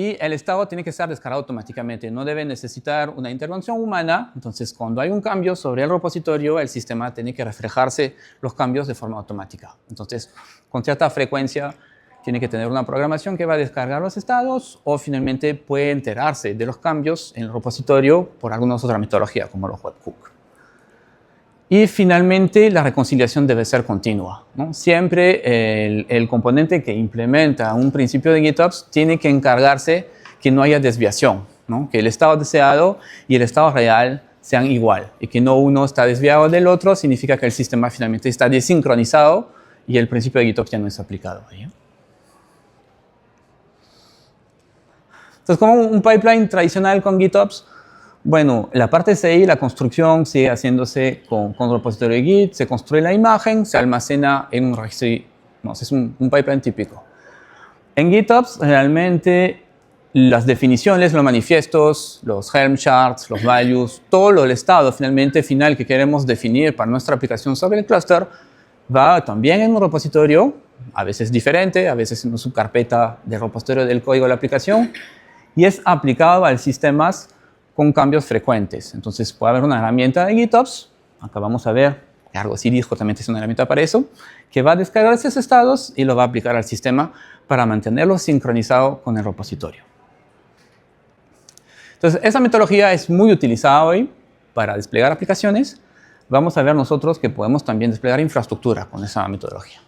Y el estado tiene que ser descargado automáticamente, no debe necesitar una intervención humana. Entonces, cuando hay un cambio sobre el repositorio, el sistema tiene que reflejarse los cambios de forma automática. Entonces, con cierta frecuencia, tiene que tener una programación que va a descargar los estados o finalmente puede enterarse de los cambios en el repositorio por alguna otra metodología, como los webhook. Y finalmente, la reconciliación debe ser continua, ¿no? Siempre el componente que implementa un principio de GitOps tiene que encargarse que no haya desviación, ¿no? Que el estado deseado y el estado real sean igual. Y que no uno está desviado del otro significa que el sistema finalmente está desincronizado y el principio de GitOps ya no es aplicado. ¿Sí? Entonces, como un pipeline tradicional con GitOps, bueno, la parte CI, la construcción sigue haciéndose con el repositorio de Git, se construye la imagen, se almacena en un registro. No, es un pipeline típico. En GitOps, realmente, las definiciones, los manifiestos, los Helm charts, los values, todo el estado finalmente final que queremos definir para nuestra aplicación sobre el clúster, va también en un repositorio, a veces diferente, a veces en una subcarpeta del repositorio del código de la aplicación, y es aplicado a sistemas con cambios frecuentes. Entonces puede haber una herramienta de GitOps, acá vamos a ver que Argo CD justamente es una herramienta para eso, que va a descargar esos estados y lo va a aplicar al sistema para mantenerlo sincronizado con el repositorio. Entonces esa metodología es muy utilizada hoy para desplegar aplicaciones. Vamos a ver nosotros que podemos también desplegar infraestructura con esa metodología.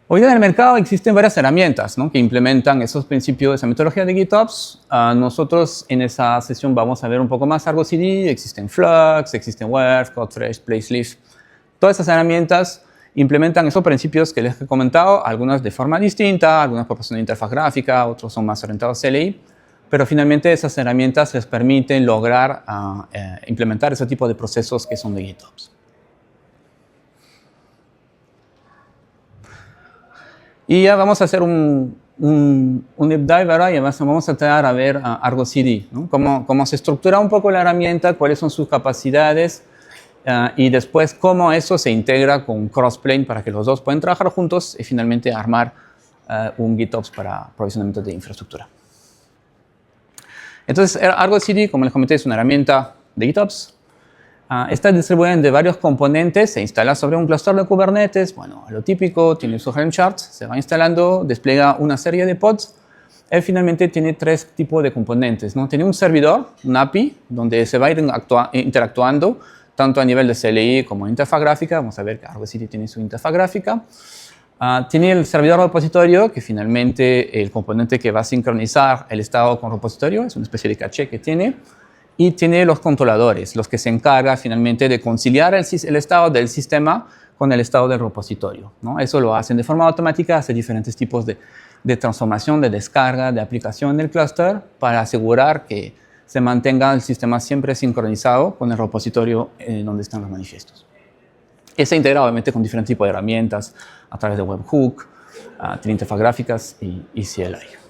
Hoy en el mercado existen varias herramientas, ¿no?, que implementan esos principios, esa metodología de GitOps. Nosotros en esa sesión vamos a ver un poco más Argo CD. Existen Flux, existen Werf, Codefresh, Placeleaf. Todas esas herramientas implementan esos principios que les he comentado, algunas de forma distinta, algunas proporcionan interfaz gráfica, otros son más orientados a CLI, pero finalmente esas herramientas les permiten lograr implementar ese tipo de procesos que son de GitOps. Y ya vamos a hacer un deep dive ahora y vamos a tratar a ver Argo CD, ¿no? Cómo se estructura un poco la herramienta, cuáles son sus capacidades y después cómo eso se integra con Crossplane para que los dos puedan trabajar juntos y finalmente armar un GitOps para provisionamiento de infraestructura. Entonces, Argo CD, como les comenté, es una herramienta de GitOps. Está distribuida de varios componentes, se instala sobre un clúster de Kubernetes. Bueno, lo típico, tiene su Helm chart, se va instalando, despliega una serie de pods. Él finalmente tiene tres tipos de componentes, ¿no? Tiene un servidor, un API, donde se va a ir interactuando, tanto a nivel de CLI como interfaz gráfica. Vamos a ver que Argo CD tiene su interfaz gráfica. Tiene el servidor repositorio, que finalmente el componente que va a sincronizar el estado con repositorio, es una especie de caché que tiene. Y tiene los controladores, los que se encargan finalmente de conciliar el estado del sistema con el estado del repositorio, ¿no? Eso lo hacen de forma automática, hace diferentes tipos de transformación, de descarga, de aplicación del clúster para asegurar que se mantenga el sistema siempre sincronizado con el repositorio donde están los manifiestos. Y se integra obviamente con diferentes tipos de herramientas a través de webhook, tiene interfaz gráficas y CLI.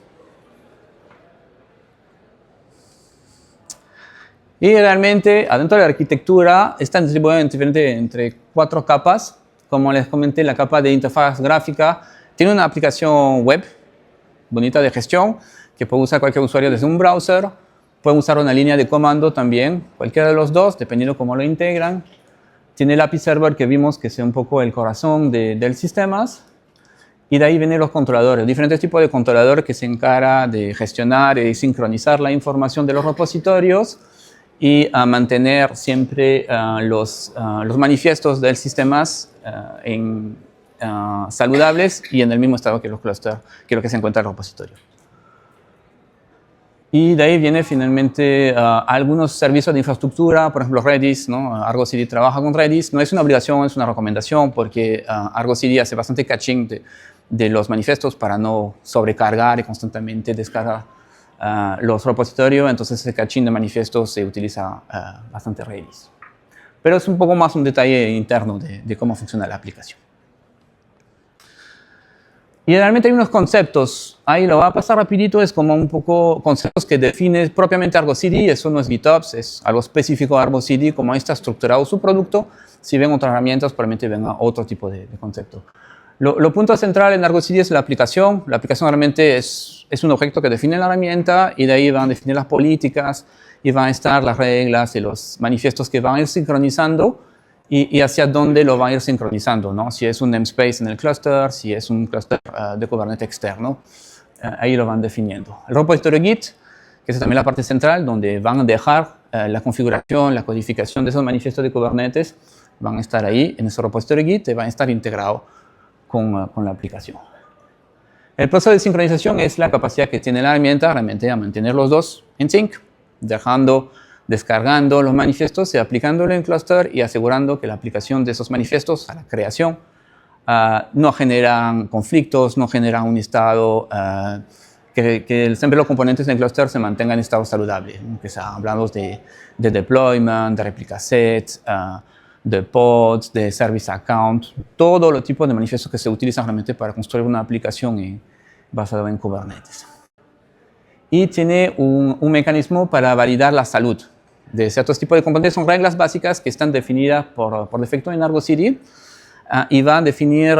Y realmente, adentro de la arquitectura, están distribuidos entre 4 capas. Como les comenté, la capa de interfaz gráfica tiene una aplicación web bonita de gestión que puede usar cualquier usuario desde un browser. Puede usar una línea de comando también, cualquiera de los dos, dependiendo cómo lo integran. Tiene el API Server que vimos que es un poco el corazón del sistema. Y de ahí vienen los controladores, diferentes tipos de controladores que se encargan de gestionar y sincronizar la información de los repositorios y a mantener siempre los manifiestos del sistema saludables y en el mismo estado que los clusters, que es lo que se encuentra en el repositorio. Y de ahí viene finalmente algunos servicios de infraestructura, por ejemplo Redis, ¿no? Argo CD trabaja con Redis. No es una obligación, es una recomendación porque Argo CD hace bastante caching de los manifiestos para no sobrecargar y constantemente descargar los repositorios. Entonces ese caching de manifiestos se utiliza bastante Redis. Pero es un poco más un detalle interno de cómo funciona la aplicación. Y realmente hay unos conceptos, ahí lo va a pasar rapidito, es como un poco conceptos que define propiamente Argo CD. Eso no es GitOps, es algo específico de Argo CD, como está estructurado su producto. Si ven otras herramientas, probablemente venga otro tipo de concepto. Lo punto central en Argo CD es la aplicación. La aplicación realmente es un objeto que define la herramienta y de ahí van a definir las políticas y van a estar las reglas y los manifiestos que van a ir sincronizando y hacia dónde lo van a ir sincronizando, ¿no? Si es un namespace en el cluster, si es un cluster de Kubernetes externo, ahí lo van definiendo. El repositorio Git, que es también la parte central, donde van a dejar la configuración, la codificación de esos manifiestos de Kubernetes, van a estar ahí en ese repositorio Git y van a estar integrados con la aplicación. El proceso de sincronización es la capacidad que tiene la herramienta realmente a mantener los dos en sync, descargando los manifiestos y aplicándolo en cluster y asegurando que la aplicación de esos manifiestos a la creación no generan conflictos, no generan un estado, que siempre los componentes en cluster se mantengan en estado saludable, ¿no? Que hablamos de deployment, de replica set, de pods, de service account, todo los tipos de manifiestos que se utilizan realmente para construir una aplicación basada en Kubernetes. Y tiene un mecanismo para validar la salud de ciertos tipos de componentes. Son reglas básicas que están definidas por defecto en Argo CD y va a definir,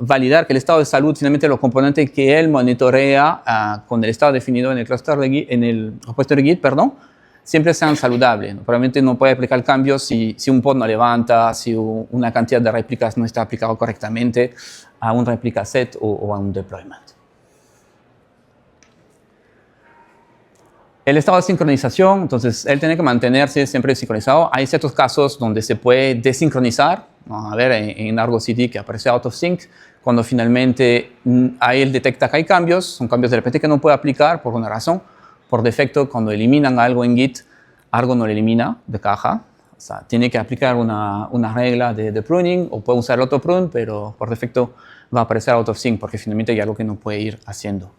validar que el estado de salud, finalmente los componentes que él monitorea con el estado definido en el cluster de Git, en el repositorio Git, perdón, siempre sean saludables, ¿no? Probablemente no puede aplicar cambios si un pod no levanta, si una cantidad de réplicas no está aplicado correctamente a un replica set o a un deployment. El estado de sincronización, entonces, él tiene que mantenerse siempre sincronizado. Hay ciertos casos donde se puede desincronizar. Vamos a ver en Argo CD que aparece out of sync. Cuando finalmente ahí él detecta que hay cambios, son cambios de repente que no puede aplicar por una razón. Por defecto, cuando eliminan algo en Git, Argo no lo elimina de caja. O sea, tiene que aplicar una regla de pruning o puede usar el autoprune, pero por defecto va a aparecer out of sync porque finalmente hay algo que no puede ir haciendo.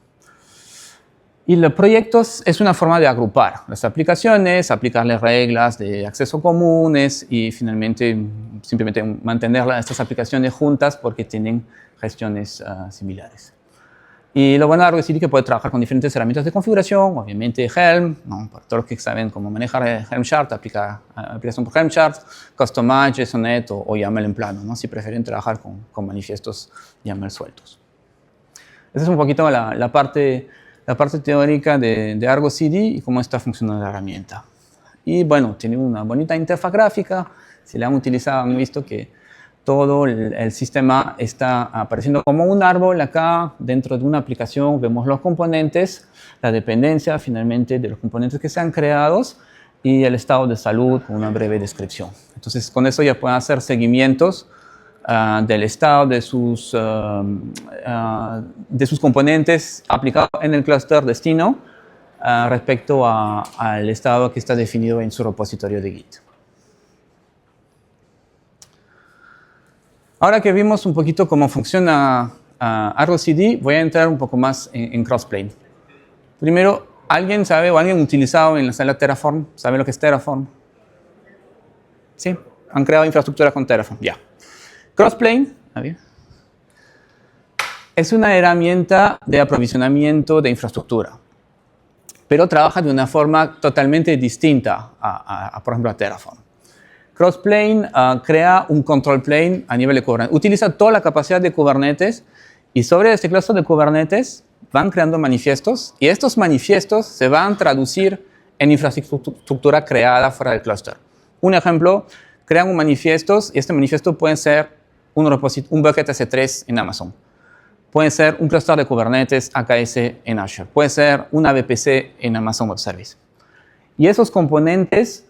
Y los proyectos es una forma de agrupar las aplicaciones, aplicarles reglas de acceso comunes y finalmente simplemente mantener estas aplicaciones juntas porque tienen gestiones similares. Y lo bueno de Argo CD es que puede trabajar con diferentes herramientas de configuración, obviamente Helm, ¿no? Para todos los que saben cómo manejar Helm chart, aplicación por Helm chart, Customize, JSONet o YAML en plano, ¿no? Si prefieren trabajar con manifiestos YAML sueltos. Esa es un poquito la parte teórica de Argo CD y cómo está funcionando la herramienta. Y bueno, tiene una bonita interfaz gráfica. Si la han utilizado, han visto que todo el sistema está apareciendo como un árbol acá. Dentro de una aplicación vemos los componentes, la dependencia finalmente de los componentes que sean creados y el estado de salud con una breve descripción. Entonces, con eso ya pueden hacer seguimientos del estado de sus componentes aplicados en el clúster destino respecto al estado que está definido en su repositorio de Git. Ahora que vimos un poquito cómo funciona Argo CD, voy a entrar un poco más en Crossplane. Primero, ¿alguien sabe o alguien utilizado en la sala Terraform? ¿Sabe lo que es Terraform? ¿Sí? ¿Han creado infraestructura con Terraform? Ya. Crossplane es una herramienta de aprovisionamiento de infraestructura, pero trabaja de una forma totalmente distinta por ejemplo, a Terraform. Crossplane crea un control plane a nivel de Kubernetes. Utiliza toda la capacidad de Kubernetes y sobre este clúster de Kubernetes van creando manifiestos y estos manifiestos se van a traducir en infraestructura creada fuera del clúster. Un ejemplo, crean un manifiesto y este manifiesto puede ser un bucket S3 en Amazon. Puede ser un clúster de Kubernetes AKS en Azure. Puede ser una VPC en Amazon Web Service. Y esos componentes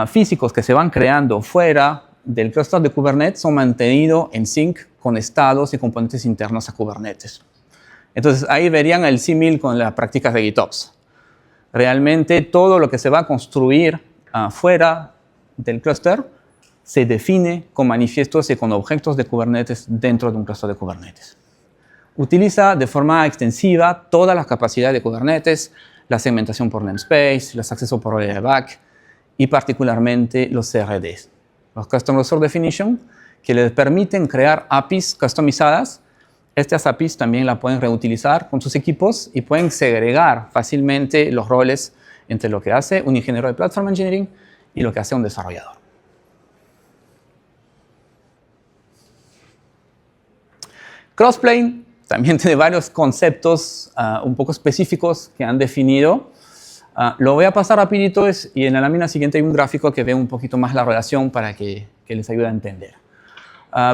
físicos que se van creando fuera del clúster de Kubernetes son mantenidos en sync con estados y componentes internos a Kubernetes. Entonces, ahí verían el símil con las prácticas de GitOps. Realmente, todo lo que se va a construir fuera del clúster se define con manifiestos y con objetos de Kubernetes dentro de un clúster de Kubernetes. Utiliza de forma extensiva todas las capacidades de Kubernetes, la segmentación por namespace, los accesos por rollback, y particularmente los CRDs, los Custom Resource Definition, que les permiten crear APIs customizadas. Estas APIs también la pueden reutilizar con sus equipos y pueden segregar fácilmente los roles entre lo que hace un ingeniero de Platform Engineering y lo que hace un desarrollador. Crossplane también tiene varios conceptos un poco específicos que han definido. Lo voy a pasar rapidito y en la lámina siguiente hay un gráfico que ve un poquito más la relación para que les ayude a entender.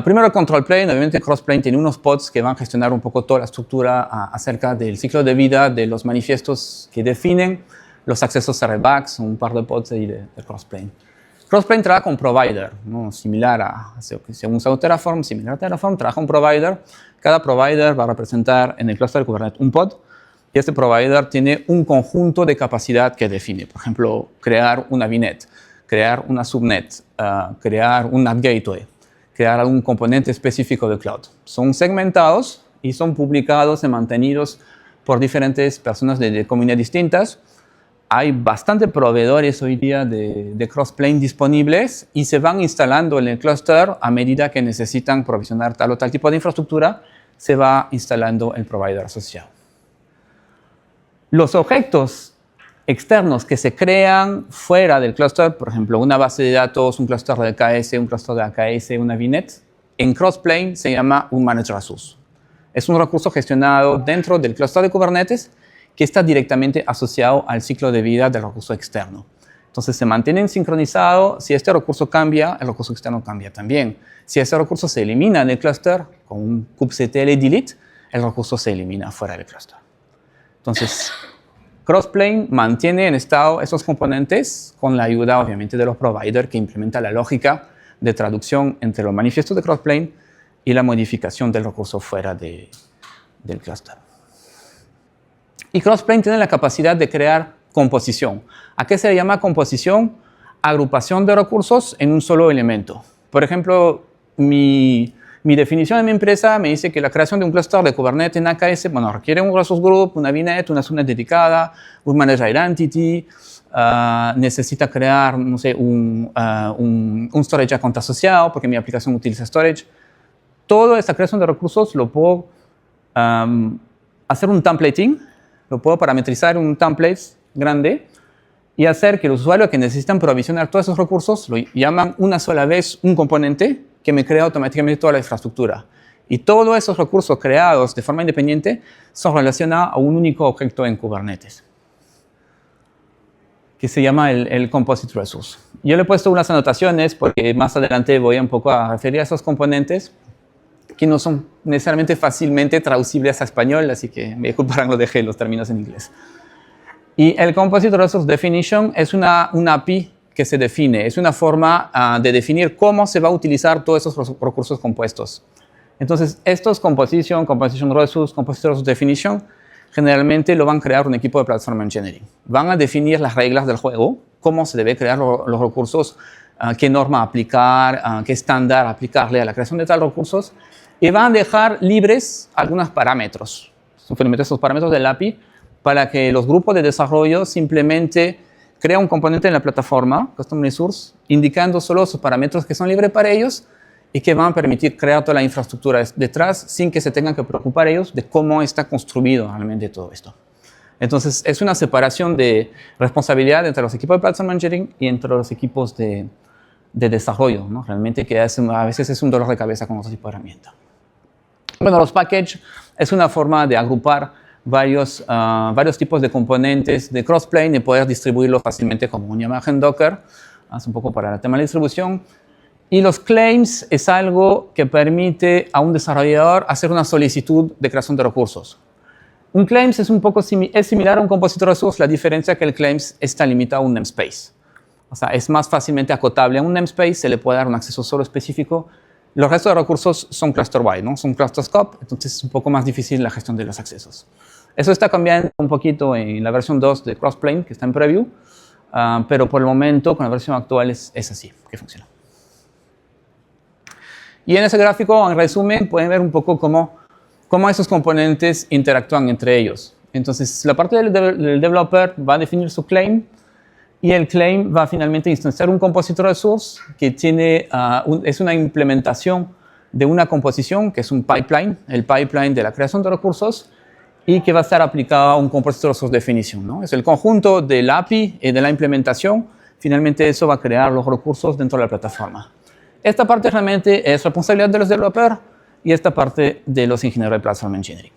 Primero el control plane. Obviamente Crossplane tiene unos pods que van a gestionar un poco toda la estructura acerca del ciclo de vida de los manifiestos que definen los accesos a Redbox, un par de pods ahí de Crossplane. Crossplane trabaja con provider, ¿no? Similar a, según usa Terraform, similar a Terraform, trabaja con provider. Cada provider va a representar en el clúster de Kubernetes un pod, y este provider tiene un conjunto de capacidad que define. Por ejemplo, crear una VNet, crear una subnet, crear un NAT gateway, crear algún componente específico de cloud. Son segmentados y son publicados y mantenidos por diferentes personas de comunidades distintas. Hay bastantes proveedores hoy día de Crossplane disponibles y se van instalando en el clúster a medida que necesitan provisionar tal o tal tipo de infraestructura, se va instalando el provider asociado. Los objetos externos que se crean fuera del clúster, por ejemplo, una base de datos, un clúster de KS, un clúster de AKS, una VNet, en Crossplane se llama un Managed Resource. Es un recurso gestionado dentro del clúster de Kubernetes que está directamente asociado al ciclo de vida del recurso externo. Entonces se mantienen sincronizados. Si este recurso cambia, el recurso externo cambia también. Si ese recurso se elimina del clúster con un kubectl delete, el recurso se elimina fuera del clúster. Entonces, Crossplane mantiene en estado esos componentes con la ayuda, obviamente, de los providers que implementan la lógica de traducción entre los manifiestos de Crossplane y la modificación del recurso fuera del clúster. Y Crossplane tiene la capacidad de crear composición. ¿A qué se le llama composición? Agrupación de recursos en un solo elemento. Por ejemplo, mi definición de mi empresa me dice que la creación de un clúster de Kubernetes en AKS, bueno, requiere un resource group, una VNet, una subnet dedicada, un manager identity, necesita crear, no sé, un storage account asociado porque mi aplicación utiliza storage. Toda esta creación de recursos lo puedo hacer un templating. Lo puedo parametrizar en un template grande y hacer que los usuarios que necesitan provisionar todos esos recursos lo llaman una sola vez un componente que me crea automáticamente toda la infraestructura. Y todos esos recursos creados de forma independiente son relacionados a un único objeto en Kubernetes, que se llama el Composite Resource. Yo le he puesto unas anotaciones porque más adelante voy un poco a referir a esos componentes que no son necesariamente fácilmente traducibles a español, así que me disculparán, lo dejé los términos en inglés. Y el Composite Resource Definition es una API que se define, es una forma de definir cómo se va a utilizar todos esos recursos compuestos. Entonces, estos Composition Resource, Composite Resource Definition, generalmente lo van a crear un equipo de Platform Engineering. Van a definir las reglas del juego, cómo se debe crear los recursos, qué norma aplicar, qué estándar aplicarle a la creación de tales recursos, y van a dejar libres algunos parámetros, simplemente esos parámetros del API, para que los grupos de desarrollo simplemente creen un componente en la plataforma, Custom Resource, indicando solo esos parámetros que son libres para ellos y que van a permitir crear toda la infraestructura detrás sin que se tengan que preocupar ellos de cómo está construido realmente todo esto. Entonces, es una separación de responsabilidad entre los equipos de Platform Engineering y entre los equipos de desarrollo, ¿no? Realmente que a veces es un dolor de cabeza con otro tipo de herramienta. Bueno, los packages es una forma de agrupar varios tipos de componentes de Crossplane y poder distribuirlos fácilmente como una imagen Docker. Es un poco para el tema de la distribución. Y los claims es algo que permite a un desarrollador hacer una solicitud de creación de recursos. Un claims es un poco similar a un Composite Resource, la diferencia es que el claims está limitado a un namespace. O sea, es más fácilmente acotable a un namespace, se le puede dar un acceso solo específico. Los restos de recursos son cluster-wide, ¿no? Son cluster scope, entonces es un poco más difícil la gestión de los accesos. Eso está cambiando un poquito en la versión 2 de Crossplane, que está en preview, pero por el momento, con la versión actual, es así que funciona. Y en ese gráfico, en resumen, pueden ver un poco cómo esos componentes interactúan entre ellos. Entonces, la parte del developer va a definir su claim, y el claim va a finalmente instanciar un Composite Resource que es una implementación de una composición, que es un pipeline, el pipeline de la creación de recursos, y que va a estar aplicado a un Composite Resource Definition, ¿no? Es el conjunto del API y de la implementación. Finalmente, eso va a crear los recursos dentro de la plataforma. Esta parte realmente es responsabilidad de los developers y esta parte de los ingenieros de Platform Engineering.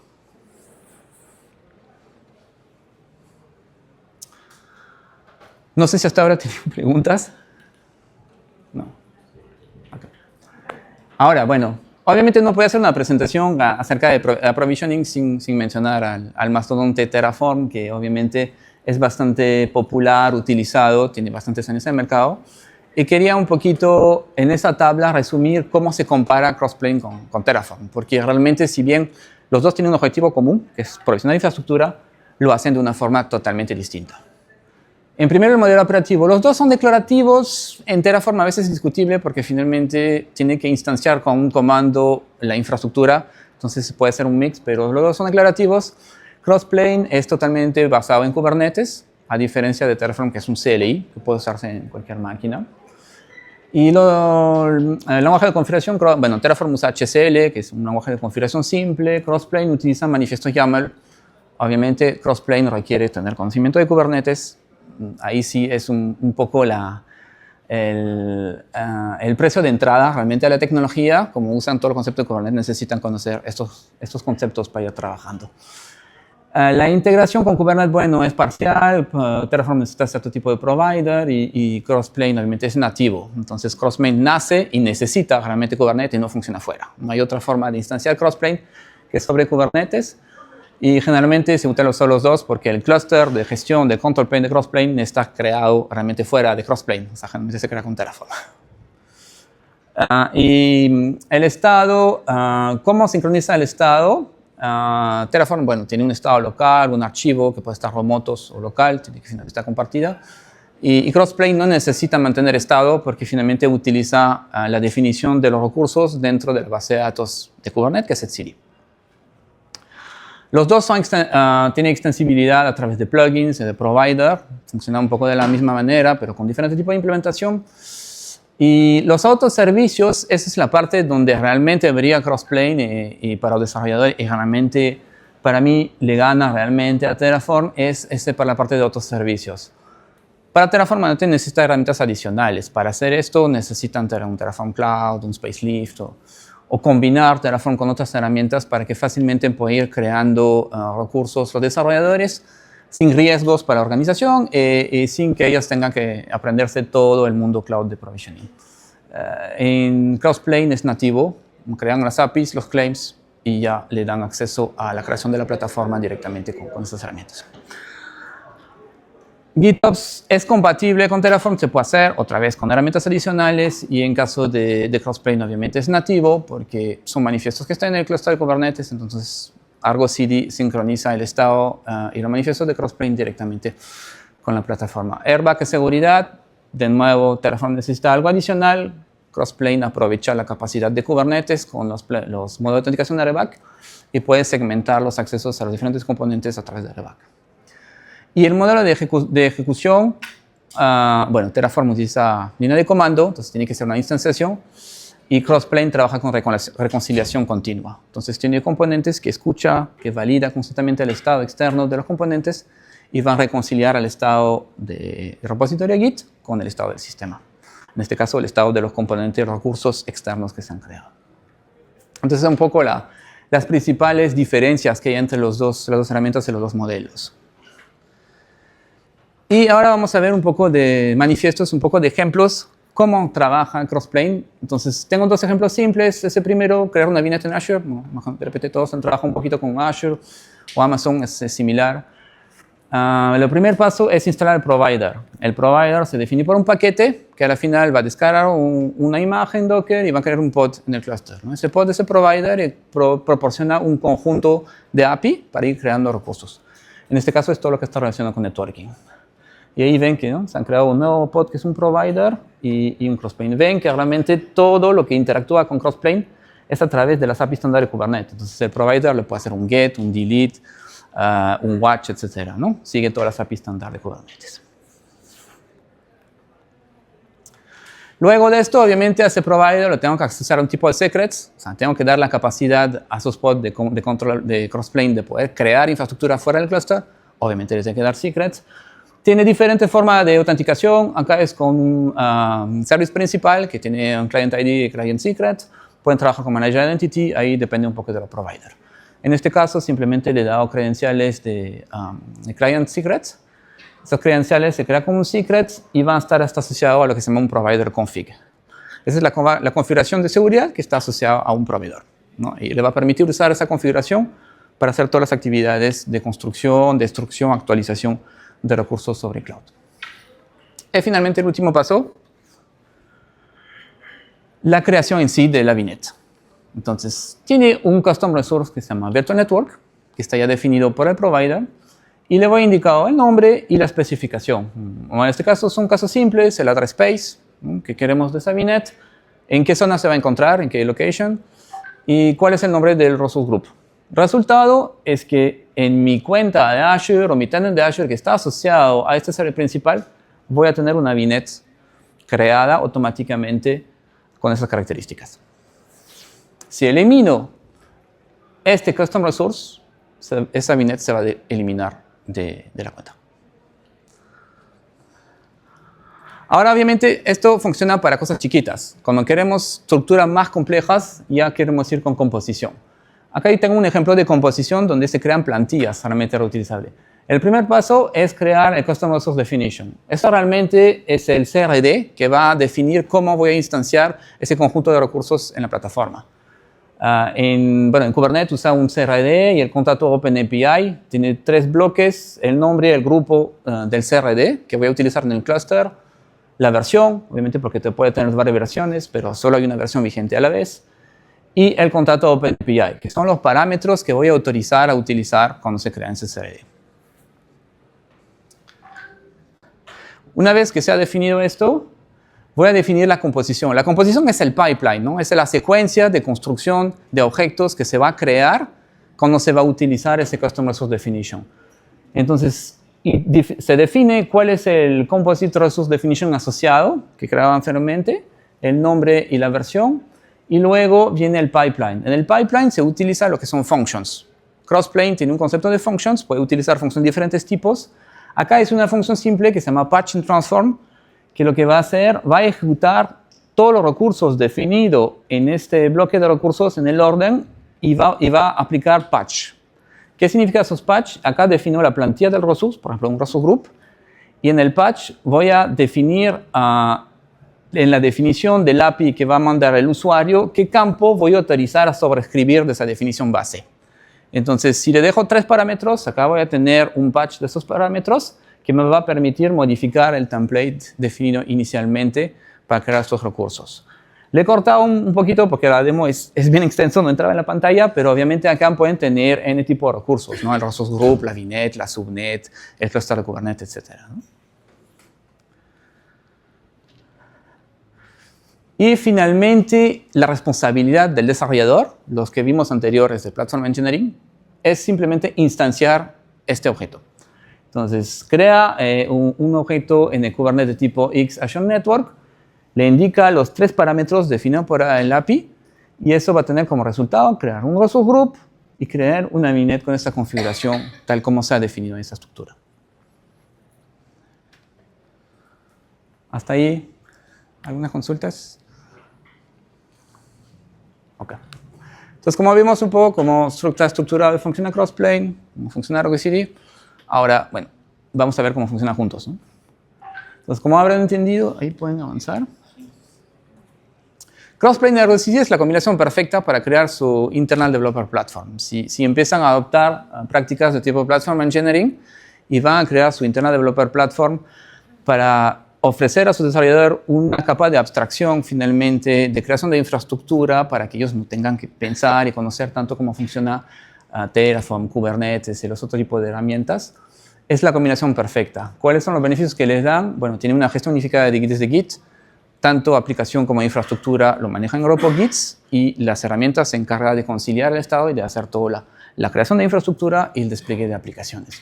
No sé si hasta ahora tienen preguntas. No. Okay. Ahora, bueno, obviamente no puedo hacer una presentación acerca de provisioning sin mencionar al mastodonte Terraform, que obviamente es bastante popular, utilizado, tiene bastantes años en el mercado. Y quería un poquito en esta tabla resumir cómo se compara Crossplane con Terraform, porque realmente si bien los dos tienen un objetivo común, que es provisionar infraestructura, lo hacen de una forma totalmente distinta. En primero, el modelo operativo. Los dos son declarativos. En Terraform a veces es discutible porque finalmente tiene que instanciar con un comando la infraestructura. Entonces puede ser un mix, pero los dos son declarativos. Crossplane es totalmente basado en Kubernetes, a diferencia de Terraform, que es un CLI, que puede usarse en cualquier máquina. Y el lenguaje de configuración, bueno, Terraform usa HCL, que es un lenguaje de configuración simple. Crossplane utiliza manifiesto YAML. Obviamente, Crossplane requiere tener conocimiento de Kubernetes. Ahí sí es un poco el precio de entrada realmente a la tecnología. Como usan todo el concepto de Kubernetes, necesitan conocer estos conceptos para ir trabajando. La integración con Kubernetes, bueno, es parcial. Terraform necesita cierto tipo de provider y Crossplane obviamente es nativo. Entonces, Crossplane nace y necesita realmente Kubernetes y no funciona fuera. No hay otra forma de instanciar Crossplane que sobre Kubernetes. Y generalmente se utilizan solo los dos porque el clúster de gestión de control plane de Crossplane está creado realmente fuera de Crossplane. O sea, generalmente se crea con Terraform. Y el estado, ¿cómo sincroniza el estado? Terraform, bueno, tiene un estado local, un archivo que puede estar remoto o local, tiene que finalmente estar compartida. Y Crossplane no necesita mantener estado porque finalmente utiliza la definición de los recursos dentro de la base de datos de Kubernetes, que es etcd. Los dos tienen extensibilidad a través de plugins y de provider. Funcionan un poco de la misma manera, pero con diferentes tipos de implementación. Y los autoservicios, esa es la parte donde realmente debería Crossplane y para los desarrolladores, y realmente para mí le gana realmente a Terraform, es para la parte de autoservicios. Para Terraform necesita herramientas adicionales. Para hacer esto necesitan un Terraform Cloud, un Spacelift o combinar Terraform con otras herramientas para que fácilmente puedan ir creando recursos los desarrolladores sin riesgos para la organización y sin que ellos tengan que aprenderse todo el mundo cloud de provisioning. En Crossplane es nativo, crean las APIs, los claims y ya le dan acceso a la creación de la plataforma directamente con estas herramientas. GitOps es compatible con Terraform, se puede hacer otra vez con herramientas adicionales y en caso de Crossplane obviamente es nativo porque son manifiestos que están en el clúster de Kubernetes, entonces Argo CD sincroniza el estado y los manifiestos de Crossplane directamente con la plataforma. Airbag es seguridad, de nuevo Terraform necesita algo adicional, Crossplane aprovecha la capacidad de Kubernetes con los modos de autenticación de Airbag y puede segmentar los accesos a los diferentes componentes a través de Airbag. Y el modelo de ejecución, bueno, Terraform utiliza línea de comando, entonces tiene que ser una instanciación, y Crossplane trabaja con reconciliación continua. Entonces tiene componentes que escucha, que valida constantemente el estado externo de los componentes y van a reconciliar el estado del repositorio Git con el estado del sistema. En este caso, el estado de los componentes y recursos externos que se han creado. Entonces, un poco las principales diferencias que hay entre las dos herramientas y los dos modelos. Y ahora vamos a ver un poco de manifiestos, un poco de ejemplos, cómo trabaja Crossplane. Entonces, tengo dos ejemplos simples. Ese primero, crear una VNet en Azure. De repente todos han trabajado un poquito con Azure o Amazon, es similar. El primer paso es instalar el provider. El provider se define por un paquete que al final va a descargar una imagen Docker y va a crear un pod en el cluster, ¿no? Ese pod es el provider y proporciona un conjunto de API para ir creando recursos. En este caso es todo lo que está relacionado con networking. Y ahí ven que, ¿no?, se han creado un nuevo pod que es un provider y un Crossplane. Ven que realmente todo lo que interactúa con Crossplane es a través de las APIs estándar de Kubernetes. Entonces el provider le puede hacer un get, un delete, un watch, etcétera, ¿no? Sigue todas las APIs estándar de Kubernetes. Luego de esto, obviamente, a ese provider le tengo que accesar a un tipo de secrets. O sea, tengo que dar la capacidad a esos pods de control de Crossplane de poder crear infraestructura fuera del cluster. Obviamente, les tengo que dar secrets. Tiene diferentes formas de autenticación. Acá es con un service principal que tiene un client ID y client secret. pueden trabajar con Managed Identity, ahí depende un poco de los providers. En este caso, simplemente le he dado credenciales de Client Secrets. Esas credenciales se crean como un secret y van a estar hasta asociados a lo que se llama un provider config. Esa es la configuración de seguridad que está asociada a un proveedor, ¿no? Y le va a permitir usar esa configuración para hacer todas las actividades de construcción, destrucción, actualización de recursos sobre cloud. Y finalmente el último paso, la creación en sí de la VNet. Entonces, tiene un custom resource que se llama Virtual Network, que está ya definido por el provider, y le voy a indicar el nombre y la especificación. En este caso son casos simples, el address space, ¿no?, que queremos de esa VNet, en qué zona se va a encontrar, en qué location, y cuál es el nombre del resource group. Resultado es que en mi cuenta de Azure o mi tenant de Azure que está asociado a este server principal, voy a tener una VNet creada automáticamente con esas características. Si elimino este custom resource, esa VNet se va a eliminar de la cuenta. Ahora, obviamente, esto funciona para cosas chiquitas. Cuando queremos estructuras más complejas, ya queremos ir con composición. Acá tengo un ejemplo de composición donde se crean plantillas realmente reutilizables. El primer paso es crear el Custom Resource Definition. Esto realmente es el CRD que va a definir cómo voy a instanciar ese conjunto de recursos en la plataforma. En Kubernetes usa un CRD y el contrato OpenAPI tiene 3 bloques, el nombre y el grupo del CRD que voy a utilizar en el cluster, la versión, obviamente porque te puede tener varias versiones, pero solo hay una versión vigente a la vez, y el contrato OpenAPI, que son los parámetros que voy a autorizar a utilizar cuando se crea ese CRD. Una vez que se ha definido esto, voy a definir la composición. La composición es el pipeline, ¿no? Es la secuencia de construcción de objetos que se va a crear cuando se va a utilizar ese Custom Resource Definition. Entonces, se define cuál es el Composite Resource Definition asociado, que creaba anteriormente, el nombre y la versión, y luego viene el pipeline. En el pipeline se utiliza lo que son functions. Crossplane tiene un concepto de functions, puede utilizar funciones de diferentes tipos. Acá es una función simple que se llama Patch and Transform, que lo que va a hacer, va a ejecutar todos los recursos definidos en este bloque de recursos en el orden y va a aplicar patch. ¿Qué significa esos patch? Acá defino la plantilla del resource, por ejemplo, un resource group, y en el patch voy a definir en la definición del API que va a mandar el usuario qué campo voy a autorizar a sobreescribir de esa definición base. Entonces, si le dejo 3 parámetros, acá voy a tener un patch de esos parámetros que me va a permitir modificar el template definido inicialmente para crear estos recursos. Le he cortado un poquito porque la demo es bien extenso, no entraba en la pantalla, pero obviamente acá pueden tener N tipo de recursos, ¿no? El resource group, la VNet, la subnet, el cluster de Kubernetes, etc., ¿no? Y finalmente, la responsabilidad del desarrollador, los que vimos anteriores de Platform Engineering, es simplemente instanciar este objeto. Entonces, crea un objeto en el Kubernetes de tipo X Azure Network, le indica los 3 parámetros definidos por el API, y eso va a tener como resultado crear un resource group y crear una VNet con esta configuración, tal como se ha definido en esa estructura. ¿Hasta ahí? ¿Algunas consultas? Ok. Entonces, como vimos un poco cómo la estructura funciona Crossplane, cómo funciona Argo CD, ahora, bueno, vamos a ver cómo funciona juntos, ¿no? Entonces, como habrán entendido, ahí pueden avanzar. Crossplane y Argo CD es la combinación perfecta para crear su Internal Developer Platform. Si empiezan a adoptar prácticas de tipo Platform Engineering y van a crear su Internal Developer Platform para ofrecer a su desarrollador una capa de abstracción finalmente de creación de infraestructura para que ellos no tengan que pensar y conocer tanto cómo funciona Terraform, Kubernetes y los otros tipos de herramientas, es la combinación perfecta. ¿Cuáles son los beneficios que les dan? Bueno, tienen una gestión unificada de Git, tanto aplicación como infraestructura lo manejan en grupo Gits y las herramientas se encargan de conciliar el estado y de hacer toda la creación de infraestructura y el despliegue de aplicaciones.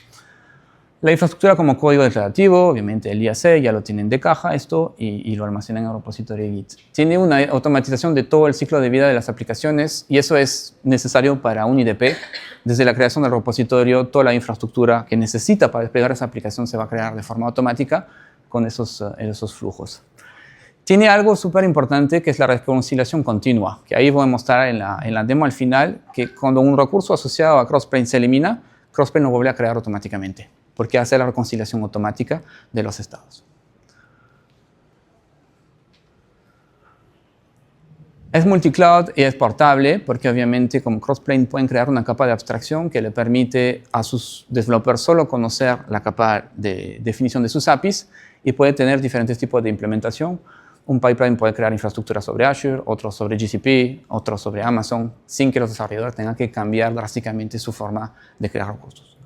La infraestructura como código declarativo, obviamente el IAC ya lo tienen de caja esto y lo almacenan en el repositorio Git. Tiene una automatización de todo el ciclo de vida de las aplicaciones y eso es necesario para un IDP. Desde la creación del repositorio, toda la infraestructura que necesita para desplegar esa aplicación se va a crear de forma automática con esos flujos. Tiene algo súper importante que es la reconciliación continua, que ahí voy a mostrar en la demo al final, que cuando un recurso asociado a Crossplane se elimina, Crossplane lo vuelve a crear automáticamente, porque hace la reconciliación automática de los estados. Es multicloud y es portable, porque obviamente como Crossplane pueden crear una capa de abstracción que le permite a sus developers solo conocer la capa de definición de sus APIs y puede tener diferentes tipos de implementación. Un pipeline puede crear infraestructura sobre Azure, otro sobre GCP, otro sobre Amazon, sin que los desarrolladores tengan que cambiar drásticamente su forma de crear recursos.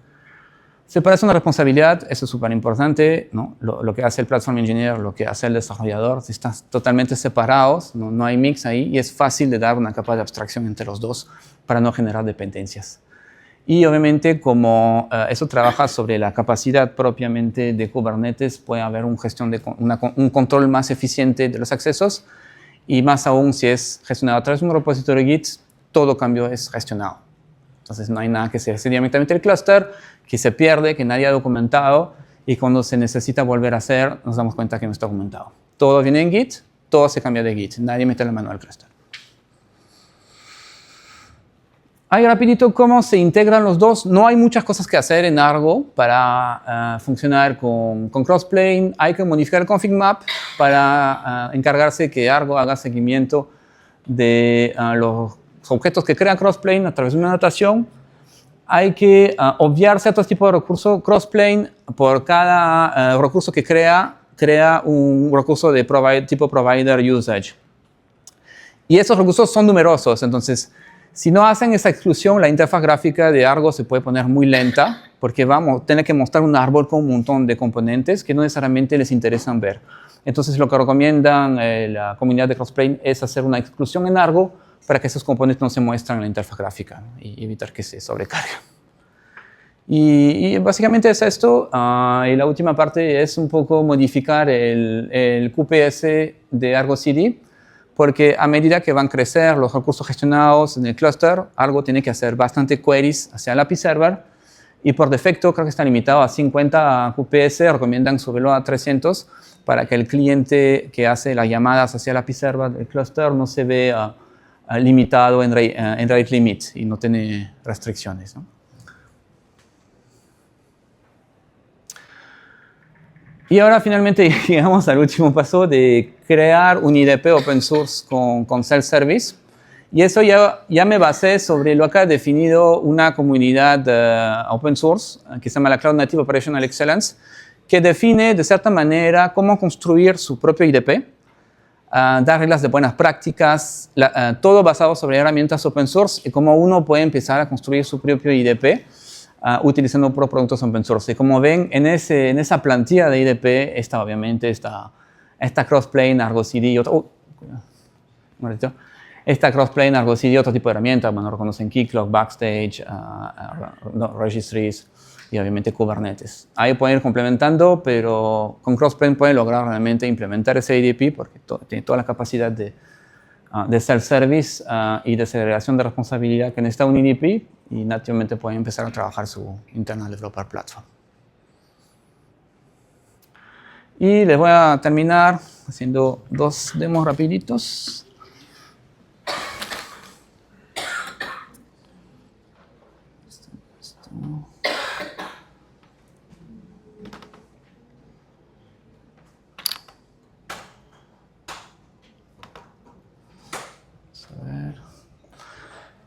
Separación de responsabilidad, eso es súper importante, ¿no? Lo que hace el Platform Engineer, lo que hace el desarrollador, están totalmente separados, no hay mix ahí y es fácil de dar una capa de abstracción entre los dos para no generar dependencias. Y obviamente como eso trabaja sobre la capacidad propiamente de Kubernetes, puede haber un control más eficiente de los accesos y más aún si es gestionado a través de un repositorio Git, todo cambio es gestionado. Entonces no hay nada que se hace directamente el clúster, que se pierde, que nadie ha documentado y cuando se necesita volver a hacer nos damos cuenta que no está documentado. Todo viene en Git, todo se cambia de Git, nadie mete la mano al clúster. Ahí rapidito cómo se integran los dos. No hay muchas cosas que hacer en Argo para funcionar con Crossplane. Hay que modificar el config map para encargarse que Argo haga seguimiento de los objetos que crea Crossplane a través de una notación. Hay que obviar ciertos tipos de recursos. Crossplane, por cada recurso que crea un recurso de tipo provider usage. Y esos recursos son numerosos, entonces si no hacen esa exclusión, la interfaz gráfica de Argo se puede poner muy lenta porque vamos a tener que mostrar un árbol con un montón de componentes que no necesariamente les interesan ver. Entonces lo que recomiendan la comunidad de Crossplane es hacer una exclusión en Argo para que esos componentes no se muestran en la interfaz gráfica, ¿no? Y evitar que se sobrecarguen. Y básicamente es esto. Y la última parte es un poco modificar el QPS de Argo CD, porque a medida que van a crecer los recursos gestionados en el clúster, Argo tiene que hacer bastante queries hacia el API Server y por defecto creo que está limitado a 50 QPS, recomiendan subirlo a 300 para que el cliente que hace las llamadas hacia el API Server del clúster no se vea limitado en rate limit y no tiene restricciones, ¿no? Y ahora finalmente llegamos al último paso de crear un IDP open source con self-service. Y eso ya me basé sobre lo que ha definido una comunidad open source que se llama la Cloud Native Operational Excellence, que define de cierta manera cómo construir su propio IDP, dar reglas de buenas prácticas, todo basado sobre herramientas open source y cómo uno puede empezar a construir su propio IDP. Utilizando productos open source. Y como ven, en esa plantilla de IDP está obviamente esta Crossplane, Argo CD, esta Crossplane, Argo CD, otro tipo de herramientas, bueno, reconocen Keycloak, Backstage, Registries y obviamente Kubernetes. Ahí pueden ir complementando, pero con Crossplane pueden lograr realmente implementar ese IDP porque tiene toda la capacidad de self-service y de segregación de responsabilidad que necesita un IDP y nativamente pueden empezar a trabajar su Internal Developer Platform. Y les voy a terminar haciendo dos demos rapiditos.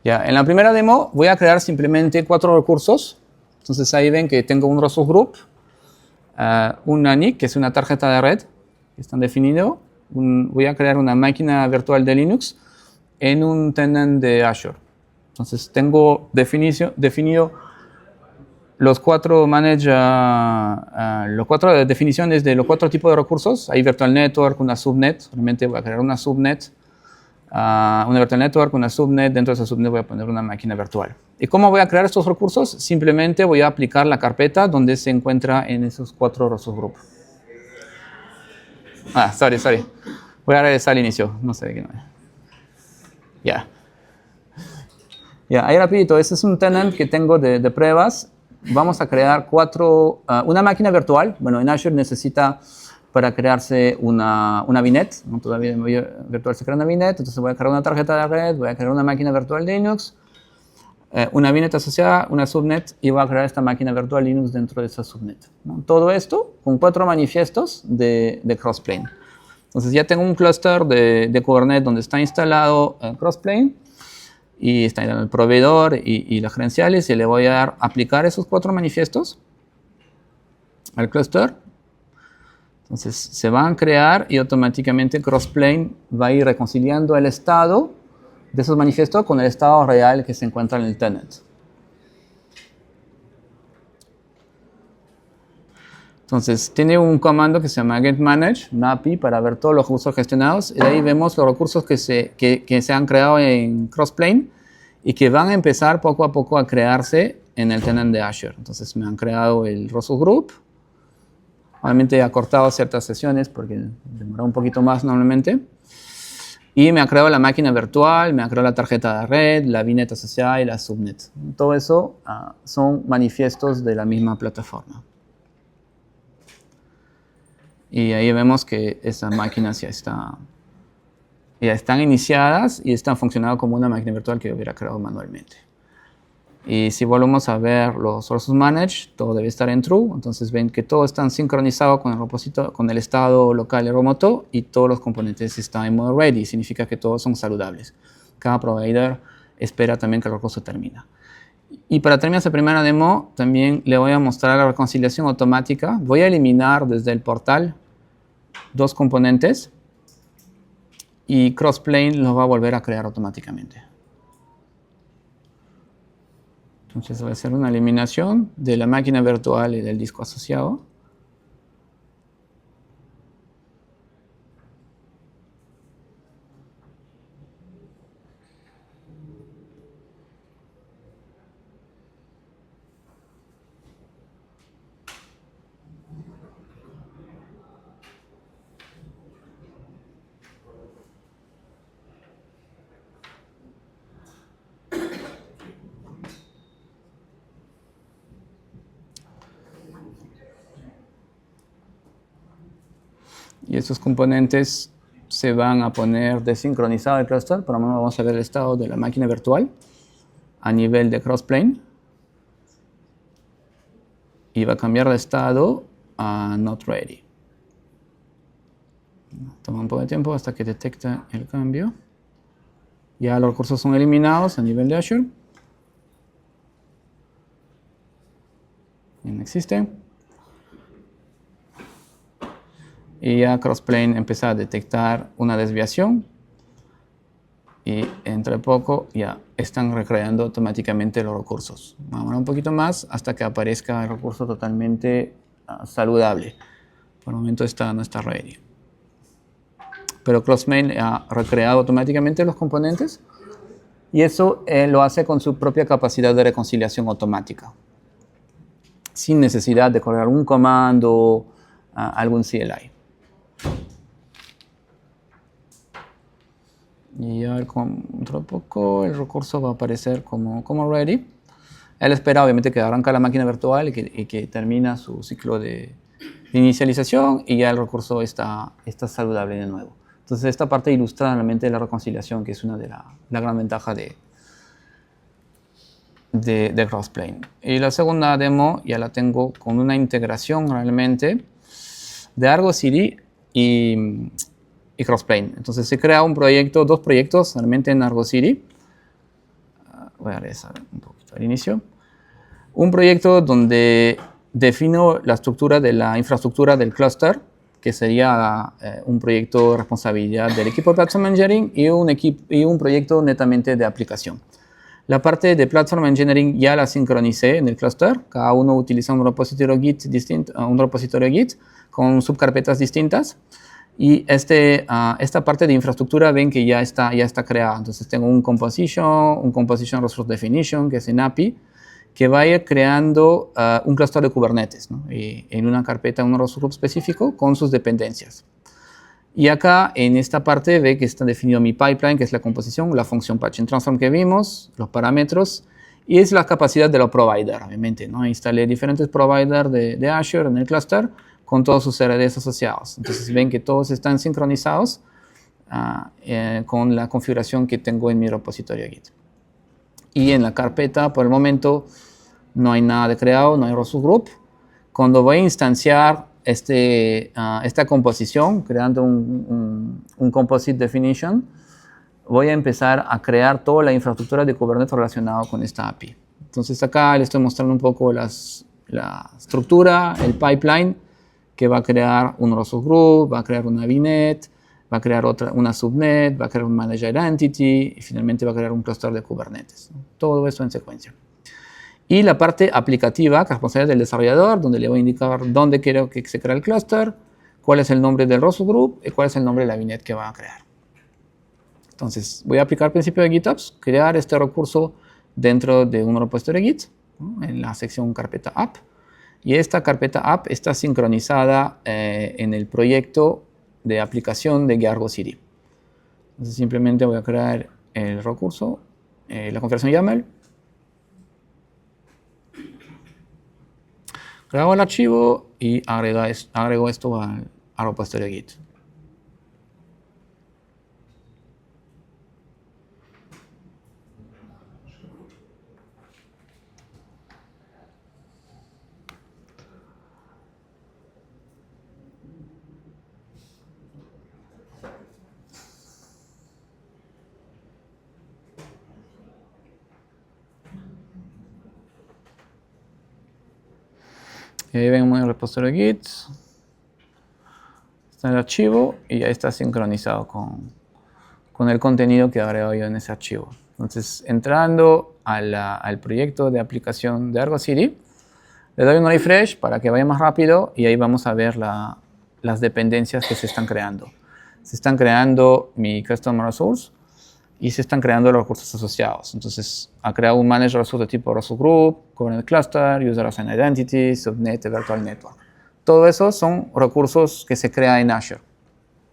Ya, en la primera demo voy a crear simplemente 4 recursos. Entonces ahí ven que tengo un resource group, una NIC, que es una tarjeta de red, que están definido. Voy a crear una máquina virtual de Linux en un tenant de Azure. Entonces tengo definido los 4 definiciones de los 4 tipos de recursos. Hay virtual network, una subnet. Realmente voy a crear una subnet. Una virtual network, una subnet, dentro de esa subnet voy a poner una máquina virtual. ¿Y cómo voy a crear estos recursos? Simplemente voy a aplicar la carpeta donde se encuentra en esos 4 resource group. Sorry. Voy a regresar al inicio, no sé de qué no. Ya, ahí rapidito, ese es un tenant que tengo de pruebas. Vamos a crear una máquina virtual. Bueno, en Azure necesita para crearse una VNet, ¿no? Todavía en virtual se crea una VNet, entonces voy a crear una tarjeta de red, voy a crear una máquina virtual Linux, una VNet asociada, una subnet, y voy a crear esta máquina virtual Linux dentro de esa subnet, ¿no? Todo esto con 4 manifiestos de Crossplane. Entonces ya tengo un clúster de Kubernetes donde está instalado Crossplane, y está en el proveedor y las credenciales, y le voy a aplicar esos 4 manifiestos al clúster. Entonces se van a crear y automáticamente Crossplane va a ir reconciliando el estado de esos manifiestos con el estado real que se encuentra en el tenant. Entonces tiene un comando que se llama getManage, una API para ver todos los recursos gestionados, y de ahí vemos los recursos que se han creado en Crossplane y que van a empezar poco a poco a crearse en el tenant de Azure. Entonces me han creado el resource group. Obviamente he acortado ciertas sesiones porque demora un poquito más normalmente. Y me ha creado la máquina virtual, me ha creado la tarjeta de red, la VNet asociada y la subnet. Todo eso son manifiestos de la misma plataforma. Y ahí vemos que esas máquinas ya están iniciadas y están funcionando como una máquina virtual que yo hubiera creado manualmente. Y si volvemos a ver los sources managed, todo debe estar en true. Entonces ven que todo está sincronizado con el repositorio, con el estado local y remoto, y todos los componentes están en modo ready. Significa que todos son saludables. Cada provider espera también que el recurso termine. Y para terminar esta primera demo, también le voy a mostrar la reconciliación automática. Voy a eliminar desde el portal 2 componentes y Crossplane los va a volver a crear automáticamente. Entonces voy a hacer una eliminación de la máquina virtual y del disco asociado. Y estos componentes se van a poner desincronizados del cluster. Por lo menos vamos a ver el estado de la máquina virtual a nivel de Crossplane. Y va a cambiar de estado a Not Ready. Toma un poco de tiempo hasta que detecta el cambio. Ya los recursos son eliminados a nivel de Azure. Ya no existen. Y ya Crossplane empieza a detectar una desviación. Y entre poco ya están recreando automáticamente los recursos. Vamos a ver un poquito más hasta que aparezca el recurso totalmente saludable. Por el momento no está ready. Pero Crossplane ha recreado automáticamente los componentes. Y eso lo hace con su propia capacidad de reconciliación automática, sin necesidad de correr algún comando, algún CLI. Y a ver, con otro poco el recurso va a aparecer como ready. Él espera obviamente que arranca la máquina virtual y que termina su ciclo de inicialización, y ya el recurso está saludable de nuevo. Entonces esta parte ilustra realmente la reconciliación, que es una de la gran ventaja de Crossplane. Y la segunda demo ya la tengo con una integración realmente de Argo CD y Crossplane. Entonces se crea dos proyectos realmente en Argo CD. Voy a regresar un poquito al inicio. Un proyecto donde defino la estructura de la infraestructura del clúster, que sería un proyecto de responsabilidad del equipo de Platform Engineering, y un proyecto netamente de aplicación. La parte de Platform Engineering ya la sincronicé en el clúster. Cada uno utiliza un repositorio Git distinto, con subcarpetas distintas. Y esta parte de infraestructura ven que ya está creada. Entonces tengo un composition resource definition, que es en API, que va a ir creando un clúster de Kubernetes, ¿no? Y en una carpeta, un resource group específico con sus dependencias. Y acá en esta parte ve que está definido mi pipeline, que es la composición, la función patch and transform que vimos, los parámetros, y es la capacidad de los providers, obviamente, ¿no? Instalé diferentes providers de Azure en el clúster con todos sus RDs asociados. Entonces ven que todos están sincronizados con la configuración que tengo en mi repositorio Git. Y en la carpeta, por el momento, no hay nada de creado, no hay Rosus Group. Cuando voy a instanciar esta composición, creando un composite definition, voy a empezar a crear toda la infraestructura de Kubernetes relacionada con esta API. Entonces acá les estoy mostrando un poco la estructura, el pipeline, que va a crear un Rosus Group, va a crear una VNet, va a crear una subnet, va a crear un manager entity y finalmente va a crear un cluster de Kubernetes. Todo eso en secuencia. Y la parte aplicativa, que es responsabilidad del desarrollador, donde le voy a indicar dónde quiero que se cree el cluster, cuál es el nombre del Rosus Group y cuál es el nombre de la VNet que va a crear. Entonces, voy a aplicar el principio de GitOps, crear este recurso dentro de un repositorio Git, ¿no? En la sección carpeta app. Y esta carpeta app está sincronizada en el proyecto de aplicación de Argo CD. Entonces, simplemente voy a crear el recurso, la configuración YAML. Grabo el archivo y agrego esto al repositorio Git. Y ahí ven el repositorio Git. Está en el archivo y ya está sincronizado con el contenido que agrego yo en ese archivo. Entonces, entrando al proyecto de aplicación de Argo CD, le doy un refresh para que vaya más rápido y ahí vamos a ver las dependencias que se están creando. Se están creando mi Customer Resource y se están creando los recursos asociados. Entonces, ha creado un Manager Resource de tipo Rosus Group, Kubernetes Cluster, User Assigned Identity, Subnet, Virtual Network. Todo eso son recursos que se crean en Azure.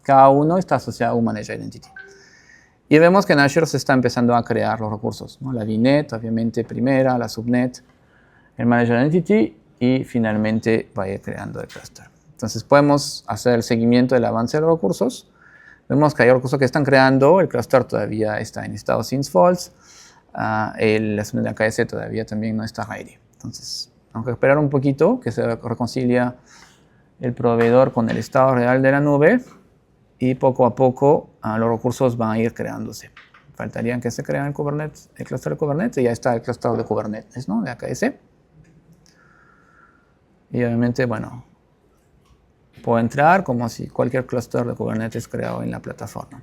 Cada uno está asociado a un Manager Identity. Y vemos que en Azure se está empezando a crear los recursos, ¿no? La VNet, obviamente, primera, la Subnet, el Manager Entity y finalmente va a ir creando el cluster. Entonces podemos hacer el seguimiento del avance de los recursos. Vemos que hay recursos que están creando, el cluster todavía está en estado since false, la Subnet AKS todavía también no está ready. Entonces, vamos a esperar un poquito que se reconcilia el proveedor con el estado real de la nube y poco a poco los recursos van a ir creándose. Faltarían que se crean el cluster de Kubernetes y ya está el cluster de Kubernetes, ¿no? De AKS. Y obviamente, bueno, puedo entrar como si cualquier cluster de Kubernetes creado en la plataforma.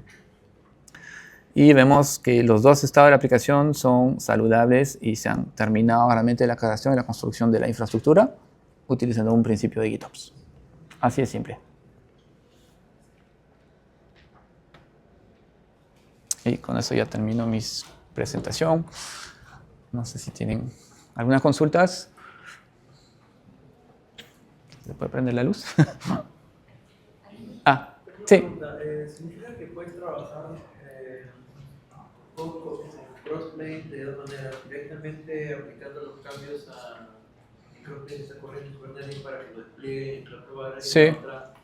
Y vemos que los dos estados de la aplicación son saludables y se han terminado realmente la creación y la construcción de la infraestructura utilizando un principio de GitOps. Así de simple. Y con eso ya termino mi presentación. No sé si tienen algunas consultas. ¿Se puede prender la luz? Sí. ¿Significa que puedes trabajar con crossplane de dos maneras? Directamente aplicando los cambios a crossplane que está corriendo en Kubernetes para que lo despliegue en la prueba de Sí. otra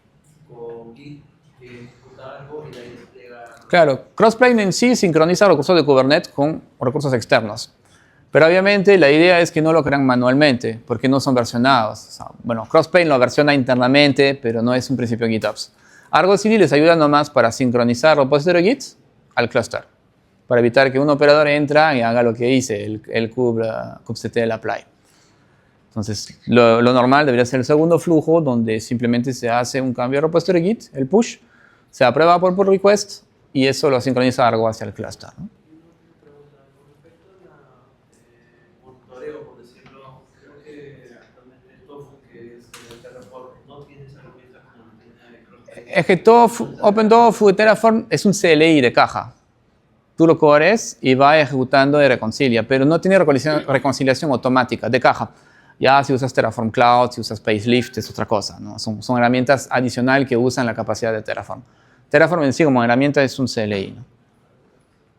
con Git que ejecuta algo y de ahí despliega. Claro, Crossplane en sí sincroniza recursos de Kubernetes con recursos externos. Pero obviamente la idea es que no lo crean manualmente, porque no son versionados. O sea, bueno, Crossplane lo versiona internamente, pero no es un principio GitOps. Argo CD les ayuda nomás para sincronizar el repositorio Git al cluster, para evitar que un operador entre y haga lo que hice, el kubectl apply. Entonces, lo normal debería ser el segundo flujo, donde simplemente se hace un cambio de repositorio Git, el push, se aprueba por pull request y eso lo sincroniza Argo hacia el cluster, ¿no? Monitoreo, por decirlo, creo que actualmente Tofu, que es el Terraform, no tiene esa herramienta como tiene Crossplane. Es que OpenTofu Terraform es un CLI de caja. Tú lo corres y va ejecutando y reconcilia, pero no tiene reconciliación automática de caja. Ya si usas Terraform Cloud, si usas Pacelift, es otra cosa, ¿no? Son herramientas adicionales que usan la capacidad de Terraform. Terraform en sí como herramienta es un CLI, ¿no?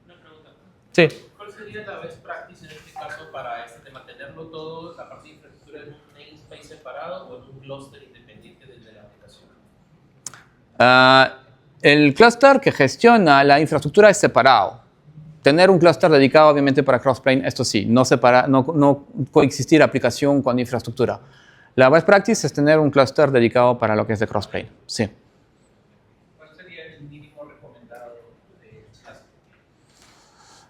Una pregunta. Sí. ¿Cuál sería la best practice en este caso para este tema? ¿Tenerlo todo, la parte de infraestructura en un namespace separado o en un cluster independiente desde la El clúster que gestiona la infraestructura es separado. Tener un clúster dedicado obviamente para Crossplane, esto sí, no coexistir aplicación con infraestructura. La best practice es tener un clúster dedicado para lo que es de Crossplane. Sí. ¿Cuál sería el mínimo recomendado de espacio?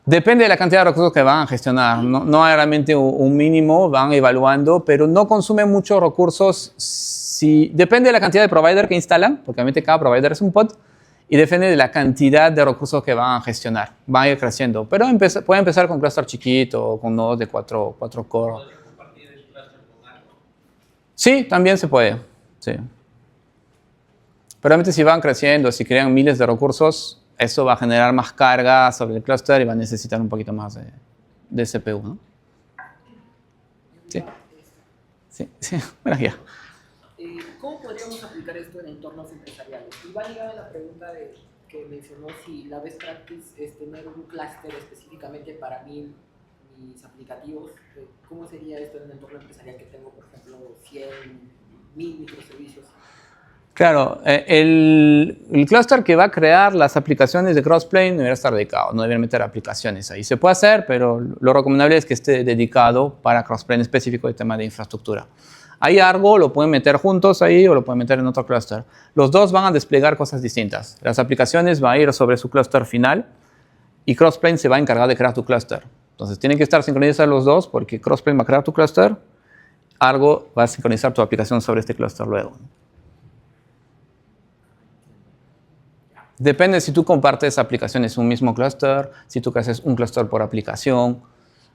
Depende de la cantidad de recursos que van a gestionar. No hay realmente un mínimo, van evaluando, pero no consumen muchos recursos. Depende de la cantidad de provider que instalan, porque obviamente cada provider es un pod, y depende de la cantidad de recursos que van a gestionar. Van a ir creciendo, pero puede empezar con clúster chiquito, con nodos de 4 core. ¿Podría compartir el cluster con algo? Sí, también se puede. Sí. Pero obviamente si van creciendo, si crean miles de recursos, eso va a generar más carga sobre el clúster y va a necesitar un poquito más de CPU, ¿no? Sí. Sí. Bueno, ya. ¿Cómo podríamos aplicar esto en entornos empresariales? Y va ligada a la pregunta que mencionó si la best practice es tener un clúster específicamente para mis aplicativos. ¿Cómo sería esto en un entorno empresarial que tengo, por ejemplo, 100, 1000 microservicios? Claro, el clúster que va a crear las aplicaciones de Crossplane debería estar dedicado, no debería meter aplicaciones ahí. Se puede hacer, pero lo recomendable es que esté dedicado para Crossplane específico de tema de infraestructura. Hay algo, lo pueden meter juntos ahí o lo pueden meter en otro clúster. Los dos van a desplegar cosas distintas. Las aplicaciones van a ir sobre su clúster final y Crossplane se va a encargar de crear tu clúster. Entonces tienen que estar sincronizados los dos porque Crossplane va a crear tu clúster, algo va a sincronizar tu aplicación sobre este clúster luego. Depende si tú compartes aplicaciones en un mismo clúster, si tú haces un clúster por aplicación.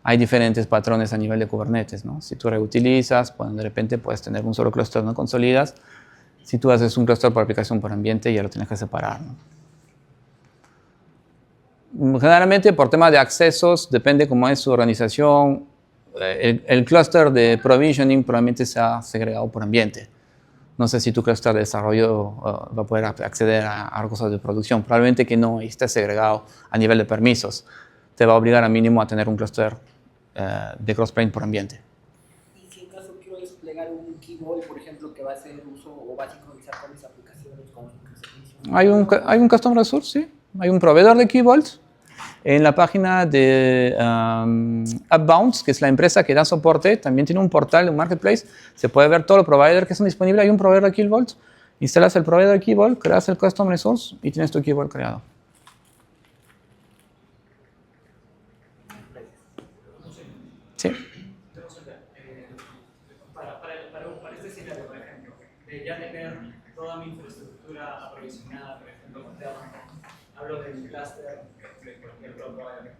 Hay diferentes patrones a nivel de Kubernetes, ¿no? Si tú reutilizas, pues de repente puedes tener un solo clúster no consolidas. Si tú haces un clúster por aplicación por ambiente, ya lo tienes que separar, ¿no? Generalmente, por tema de accesos, depende cómo es su organización. El clúster de provisioning probablemente sea segregado por ambiente. No sé si tu clúster de desarrollo va a poder acceder a recursos de producción. Probablemente que no, y esté segregado a nivel de permisos. Te va a obligar a mínimo a tener un clúster de Crossplane por ambiente. Y si en caso quiero desplegar un Key Vault, por ejemplo, que va a hacer uso o va a sincronizar con mis aplicaciones, con servicios. Hay un custom resource, sí. Hay un proveedor de Key Vault. En la página de Upbounds, que es la empresa que da soporte, también tiene un portal, un marketplace. Se puede ver todos los providers que son disponibles. Hay un proveedor de Key Vault. Instalas el proveedor de Key Vault, creas el custom resource y tienes tu Key Vault creado. Sí. Para este escenario, por ejemplo, de ya tener toda mi infraestructura aprovisionada, por ejemplo, con Terraform, hablo del cluster, por ejemplo,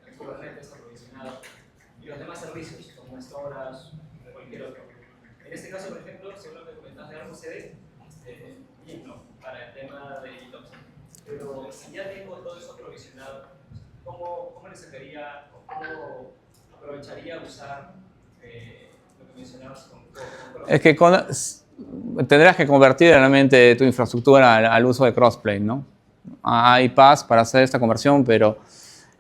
el Kubernetes aprovisionado, y los demás servicios, como storage o cualquier otro. En este caso, por ejemplo, según lo que comentas de Arco CD, bien, ¿no? Para el tema de GitOps. Pero si ya tengo todo eso aprovisionado, ¿cómo le sacaría, o cómo aprovecharía usar lo que mencionabas con Es que tendrías que convertir realmente tu infraestructura al uso de Crossplane, ¿no? Hay paths para hacer esta conversión, pero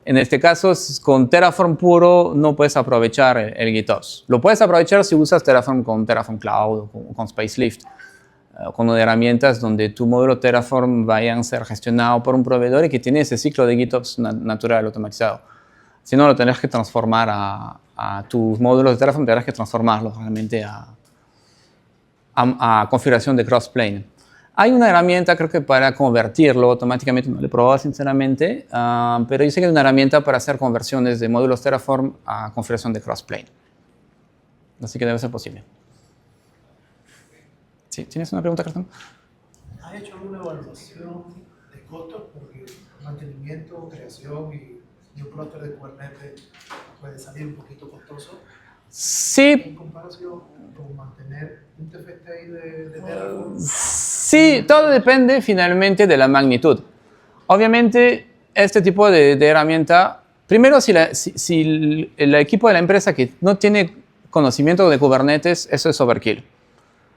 en este caso, con Terraform puro no puedes aprovechar el GitOps. Lo puedes aprovechar si usas Terraform con Terraform Cloud o con Spacelift, con herramientas donde tu módulo Terraform vayan a ser gestionado por un proveedor y que tiene ese ciclo de GitOps natural, automatizado. Si no, lo tendrás que transformar a tus módulos de Terraform, tendrás que transformarlos realmente a configuración de Crossplane. Hay una herramienta, creo que para convertirlo automáticamente, no lo he probado sinceramente, pero yo sé que hay una herramienta para hacer conversiones de módulos Terraform a configuración de Crossplane. Así que debe ser posible. ¿Sí? ¿Tienes una pregunta, Carsten? ¿Has hecho alguna evaluación de costos? Porque mantenimiento, creación y un clúster de Kubernetes puede salir un poquito costoso. Sí. En comparación con mantener un TFT ahí de Terraform. Sí, todo depende finalmente de la magnitud. Obviamente, este tipo de herramienta, primero si el equipo de la empresa que no tiene conocimiento de Kubernetes, eso es overkill.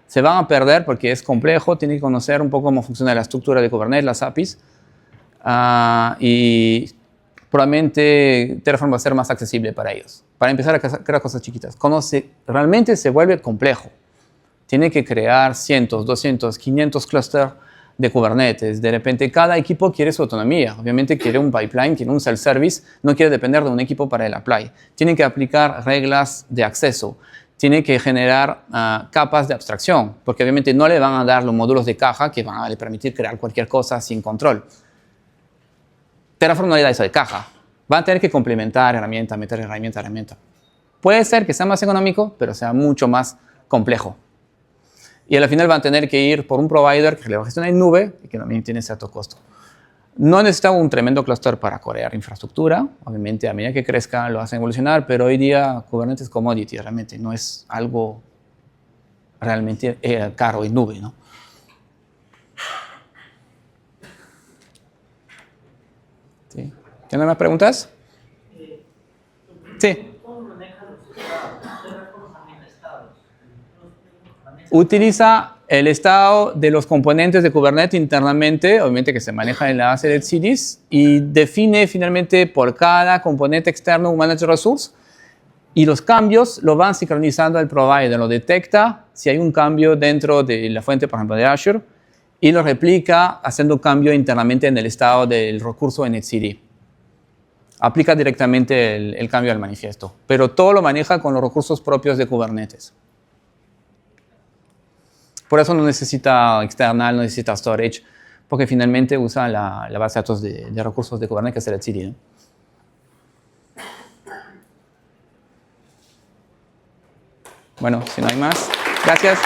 Se van a perder porque es complejo, tienen que conocer un poco cómo funciona la estructura de Kubernetes, las APIs, y probablemente Terraform va a ser más accesible para ellos. Para empezar a crear cosas chiquitas. Realmente se vuelve complejo. Tiene que crear cientos, 200, 500 clusters de Kubernetes. De repente, cada equipo quiere su autonomía. Obviamente quiere un pipeline, quiere un self-service, no quiere depender de un equipo para el apply. Tienen que aplicar reglas de acceso. Tienen que generar capas de abstracción, porque obviamente no le van a dar los módulos de caja que van a le permitir crear cualquier cosa sin control. Terraform no le da eso de caja. Van a tener que complementar herramienta, meter herramienta. Puede ser que sea más económico, pero sea mucho más complejo. Y al final van a tener que ir por un provider que le va a gestionar en nube y que también tiene cierto costo. No necesita un tremendo clúster para crear infraestructura. Obviamente, a medida que crezca, lo hacen evolucionar, pero hoy día Kubernetes es commodity, realmente no es algo realmente caro en nube, ¿no? ¿Sí? ¿Tienen más preguntas? Sí. ¿Cómo maneja los estados? ¿Terraform también estados? Utiliza el estado de los componentes de Kubernetes internamente, obviamente que se maneja en la base de etcds, y define finalmente por cada componente externo un manager resource, y los cambios lo van sincronizando al provider, lo detecta si hay un cambio dentro de la fuente, por ejemplo, de Azure, y lo replica haciendo un cambio internamente en el estado del recurso en etcd. Aplica directamente el cambio al manifiesto, pero todo lo maneja con los recursos propios de Kubernetes. Por eso no necesita external, no necesita storage, porque finalmente usa la base de datos de recursos de Kubernetes, que es el etcd, ¿no? Bueno, si no hay más, gracias.